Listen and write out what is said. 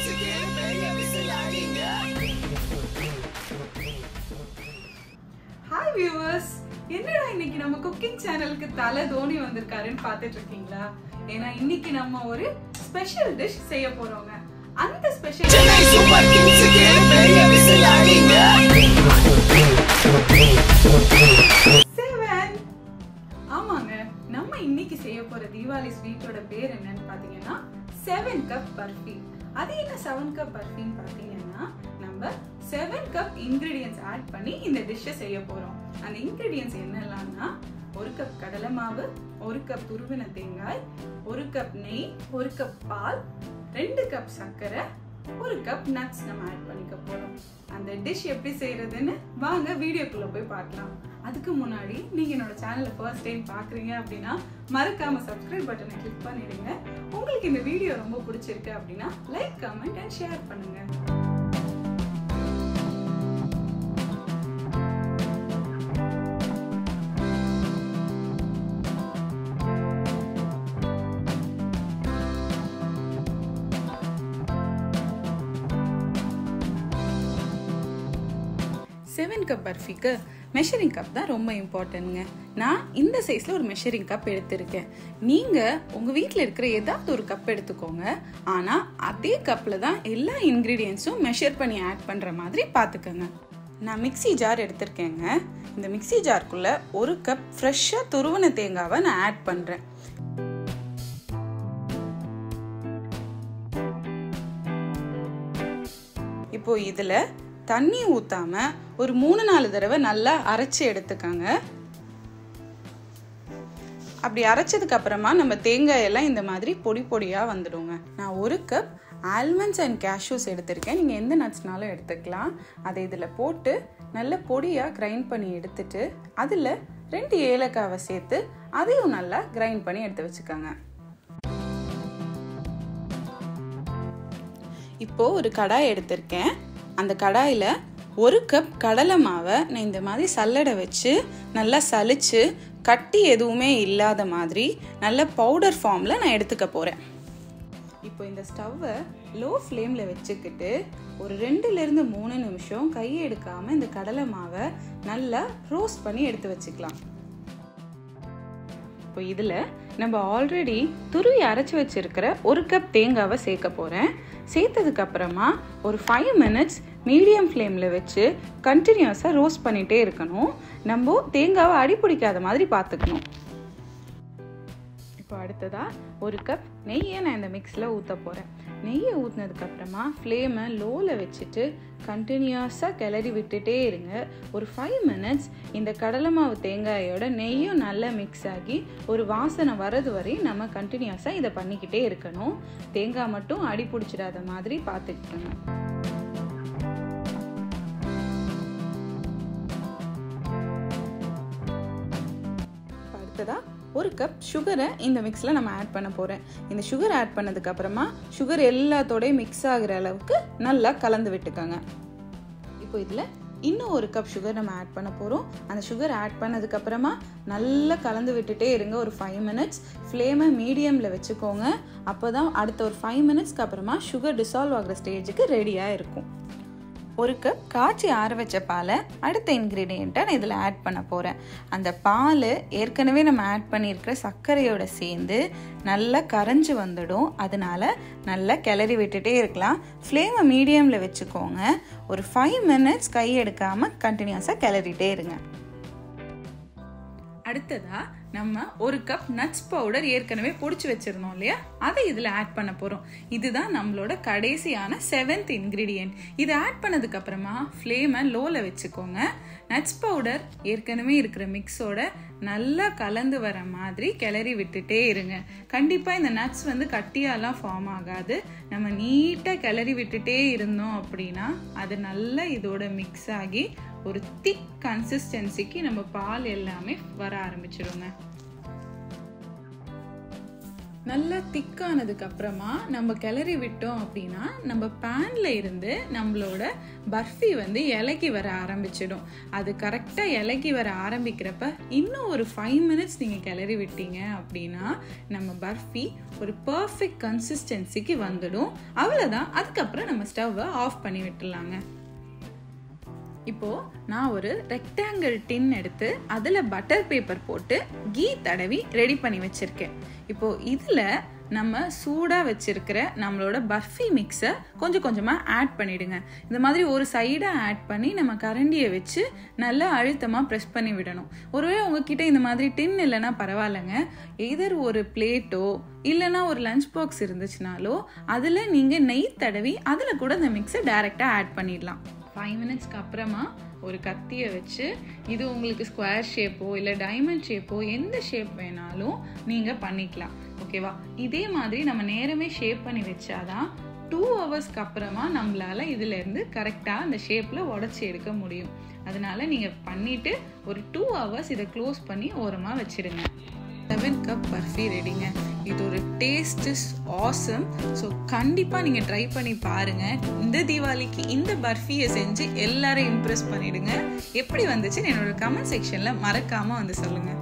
Hi viewers, என்னடா இன்னைக்கு நம்ம குக்கிங் சேனலுக்கு தல தோனி வந்திருக்காருன்னு பார்த்துட்டு இருக்கீங்களா? ஏன்னா இன்னைக்கு நம்ம ஒரு ஸ்பெஷல் டிஷ் செய்ய போறோங்க. அந்த ஸ்பெஷல் சூப்பர் கிங்ஸ்க்கு பெரிய விசில் அடிங்க. 7 ஆமாங்க, நம்ம இன்னைக்கு செய்ய போற தீபாவளி ஸ்வீட்டோட பேர் என்னன்னு பாத்தீங்கன்னா 7 கப் பர்ஃபி. அது என்ன 7 கப் பர்ஃபின்னு பாத்தீங்கன்னா நம்ம 7 கப் இன்கிரிடியன்ட்ஸ் ஆட் பண்ணி இந்த டிஷ்ஷை செய்ய போறோம். அந்த இன்கிரிடியன்ட்ஸ் என்னெல்லாம்னா 1 கப் கடலை மாவு, 1 கப் துருவின தேங்காய், 1 கப் நெய், 1 கப் பால், 2 கப் சர்க்கரை, 1 கப் நட்ஸ் நம்ம ஆட் பண்ணிக்க போறோம். அந்த டிஷ் எப்படி செய்யறதுன்னு வாங்க வீடியோக்குள்ள போய் பார்க்கலாம். அதுக்கு முன்னாடி நீங்க என்னோட சேனலை ஃபர்ஸ்ட் டைம் பாக்குறீங்க அப்படின்னா மறக்காம சப்ஸ்கிரைப் பட்டனை கிளிக் பண்ணிடுங்க. உங்களுக்கு இந்த வீடியோ ரொம்ப பிடிச்சிருக்கு அப்படின்னா லைக், கமெண்ட் அண்ட் ஷேர் பண்ணுங்க. செவன் கப் பர்ஃபிக்கு மெஷரிங் கப் தான் ரொம்ப இம்பார்ட்டன்ட்ங்க. நான் இந்த சைஸ்ல ஒரு மெஷரிங் கப் எடுத்திருக்கேன். நீங்க உங்க வீட்டில் இருக்கிற ஏதாவது ஒரு கப் எடுத்துக்கோங்க. ஆனா அதே கப்ல தான் எல்லா இன்கிரீடியன்ஸும் மெஷர் பண்ணி ஆட் பண்ற மாதிரி பார்த்துக்கோங்க. நான் மிக்ஸி ஜார் எடுத்திருக்கேங்க. இந்த மிக்ஸி ஜார்க்குள்ள 1 கப் ஃப்ரெஷ்ஷா துருவின தேங்காவை நான் ஆட் பண்றேன். இப்போ இதுல தண்ணி ஊத்தாம ஒரு 3-4 தடவை நல்லா அரைச்சு எடுத்துக்கங்க. அப்படி அரைச்சதுக்கு அப்புறமா நம்ம தேங்காய் எல்லாம் இந்த மாதிரி பொடி பொடியா வந்துடுங்க. நான் 1 கப் ஆல்மண்ட்ஸ் அண்ட் கேஷ்யூஸ் எடுத்திருக்கேன். நீங்க எந்த நட்ஸ்னாலும் எடுத்துக்கலாம். அதை இதுல போட்டு நல்ல பொடியா கிரைண்ட் பண்ணி எடுத்துட்டு அதுல 2 ஏலக்காவை சேர்த்து அதையும் நல்லா கிரைண்ட் பண்ணி எடுத்து வச்சுக்கோங்க. இப்போ ஒரு கடாய் எடுத்திருக்கேன். அந்த கடாயில் 1 கப் கடலை மாவை நான் இந்த மாதிரி சல்லடை வச்சு நல்லா சலிச்சு கட்டி எதுவுமே இல்லாத மாதிரி நல்ல பவுடர் ஃபார்மில் நான் எடுத்துக்க போகிறேன். இப்போ இந்த ஸ்டவ்வை லோ ஃப்ளேமில் வச்சுக்கிட்டு ஒரு 2-3 நிமிஷம் கையை எடுக்காமல் இந்த கடலை மாவை நல்லா ரோஸ்ட் பண்ணி எடுத்து வச்சுக்கலாம். இப்போ இதில் நம்ம ஆல்ரெடி துருவி அரைச்சி வச்சிருக்கிற 1 கப் தேங்காவை சேர்க்க போகிறேன். சேர்த்ததுக்கு அப்புறமா ஒரு 5 மினிட்ஸ் மீடியம் ஃப்ளேமில் வச்சு கண்டினியூஸாக ரோஸ்ட் பண்ணிகிட்டே இருக்கணும். நம்ம தேங்காவை அடி பிடிக்காத மாதிரி பார்த்துக்கணும். இப்போ அடுத்ததாக 1 கப் நெய்யை நான் இந்த மிக்ஸில் ஊற்ற போகிறேன். நெய்யை ஊற்றினதுக்கப்புறமா ஃப்ளேமை லோவில் வச்சுட்டு கண்டினியூஸாக கிளறி விட்டுட்டே இருங்க. ஒரு 5 மினிட்ஸ் இந்த கடலை மாவு தேங்காயோட நெய்யும் நல்லா மிக்ஸ் ஆகி ஒரு வாசனை வரது வரையும் நம்ம கண்டினியூஸாக இதை பண்ணிக்கிட்டே இருக்கணும். தேங்காய் மட்டும் அடி பிடிச்சிடாத மாதிரி பார்த்துக்கிட்டுங்க. அடுத்ததாக 1 கப் சுகரை இந்த மிக்ஸில் நம்ம ஆட் பண்ண போகிறேன். இந்த சுகர் ஆட் பண்ணதுக்கு அப்புறமா சுகர் எல்லாத்தோடய மிக்ஸ் ஆகிற அளவுக்கு நல்லா கலந்து விட்டுக்கோங்க. இப்போ இதில் இன்னும் 1 கப் சுகர் நம்ம ஆட் பண்ண போகிறோம். அந்த சுகர் ஆட் பண்ணதுக்கு அப்புறமா நல்லா கலந்து விட்டுட்டே இருங்க. ஒரு 5 மினிட்ஸ் ஃப்ளேமை மீடியமில் வச்சுக்கோங்க. அப்போ தான் அடுத்த ஒரு 5 மினிட்ஸ்க்கு அப்புறமா சுகர் டிசால்வ் ஆகிற ஸ்டேஜுக்கு ரெடியாக இருக்கும். 1 கப் காய்ச்சி ஆற வச்ச பாலை அடுத்த இன்க்ரீடியண்ட்டை நான் இதில் ஆட் பண்ண போகிறேன். அந்த பால் ஏற்கனவே நம்ம ஆட் பண்ணியிருக்கிற சர்க்கரையோட சேர்ந்து நல்லா கரைஞ்சி வந்துடும். அதனால நல்லா கிளறி விட்டுட்டே இருக்கலாம். ஃப்ளேமை மீடியமில் வச்சுக்கோங்க. ஒரு 5 மினிட்ஸ் கை எடுக்காமல் கண்டினியூஸாக கிளறிட்டே இருங்க. அடுத்ததா நம்ம 1 கப் நட்ஸ் பவுடர் ஏற்கனவே பொடிச்சு வச்சிருந்தோம் இல்லையா, அதை இதுல ஆட் பண்ண போறோம். இதுதான் நம்மளோட கடைசியான 7th இன்கிரிடியன்ட். இதை ஆட் பண்ணதுக்கு அப்புறமா ஃப்ளேமை லோல வச்சுக்கோங்க. நட்ஸ் பவுடர் ஏற்கனவே இருக்கிற மிக்ஸோட நல்லா கலந்து வர மாதிரி கிளறி விட்டுட்டே இருங்க. கண்டிப்பா இந்த நட்ஸ் கட்டியாலாம் ஃபார்ம் ஆகாது. நம்ம நீட்டா கிளறி விட்டுட்டே இருந்தோம் அப்படின்னா அது நல்லா இதோட மிக்ஸ் ஆகி ஒரு திக் கன்சிஸ்டன்சிக்கு நம்ம பால் எல்லாமே வர ஆரம்பிச்சிடுங்க. நல்லா திக்கானதுக்கு அப்புறமா நம்ம கிளறி விட்டோம் அப்படின்னா நம்ம பேன்ல இருந்து நம்மளோட பர்ஃபி வந்து இலகி வர ஆரம்பிச்சிடும். அது கரெக்டா இலகி வர ஆரம்பிக்கிறப்ப இன்னும் ஒரு 5 minutes நீங்க கிளறி விட்டீங்க அப்படின்னா நம்ம பர்ஃபி ஒரு பர்ஃபெக்ட் கன்சிஸ்டன்சிக்கு வந்துடும். அவ்வளவுதான். அதுக்கப்புறம் நம்ம ஸ்டவ்வை ஆஃப் பண்ணி விட்டுலாங்க. இப்போ நான் ஒரு ரெக்டாங்கிள் டின் எடுத்து அதுல பட்டர் பேப்பர் போட்டு கீ தடவி ரெடி பண்ணி வச்சிருக்கேன். இப்போ இதுல நம்ம சூடா வச்சிருக்கிற நம்மளோட பர்ஃபி மிக்ஸை கொஞ்சம் கொஞ்சமா ஆட் பண்ணிடுங்க. இந்த மாதிரி ஒரு சைடா ஆட் பண்ணி நம்ம கரண்டியை வச்சு நல்லா அழுத்தமா ப்ரெஸ் பண்ணி விடணும். ஒருவேளை உங்ககிட்ட இந்த மாதிரி டின் இல்லைன்னா பரவாயில்லைங்க, எதர் ஒரு பிளேட்டோ இல்லைன்னா ஒரு லஞ்ச் பாக்ஸ் இருந்துச்சுனாலோ அதுல நீங்க நெய் தடவி அதுல கூட இந்த மிக்ஸை டைரக்டா ஆட் பண்ணிடலாம். 5 minutesக்கு அப்புறமா ஒரு கத்தியை வச்சு இது உங்களுக்கு ஸ்கொயர் ஷேப்போ இல்லை டைமண்ட் ஷேப்போ எந்த ஷேப் வேணாலும் நீங்கள் பண்ணிக்கலாம். ஓகேவா? இதே மாதிரி நம்ம நேரமே ஷேப் பண்ணி வச்சாதான் 2 hours அப்புறமா நம்மளால இதுல இருந்து கரெக்டா அந்த ஷேப்ல உடைச்சி எடுக்க முடியும். அதனால நீங்க பண்ணிட்டு ஒரு 2 hours இதை க்ளோஸ் பண்ணி ஓரமா வச்சிடுங்க. 7 cup பர்ஃபி ரெடிங்க. இது ஒரு டேஸ்ட் இஸ் ஆசம். ஸோ கண்டிப்பாக நீங்கள் ட்ரை பண்ணி பாருங்கள். இந்த தீபாவளிக்கு இந்த பர்ஃபியை செஞ்சு எல்லாரும் இம்ப்ரெஸ் பண்ணிடுங்க. எப்படி வந்துச்சுன்னு என்னோட கமெண்ட் செக்ஷனில் மறக்காமல் வந்து சொல்லுங்கள்.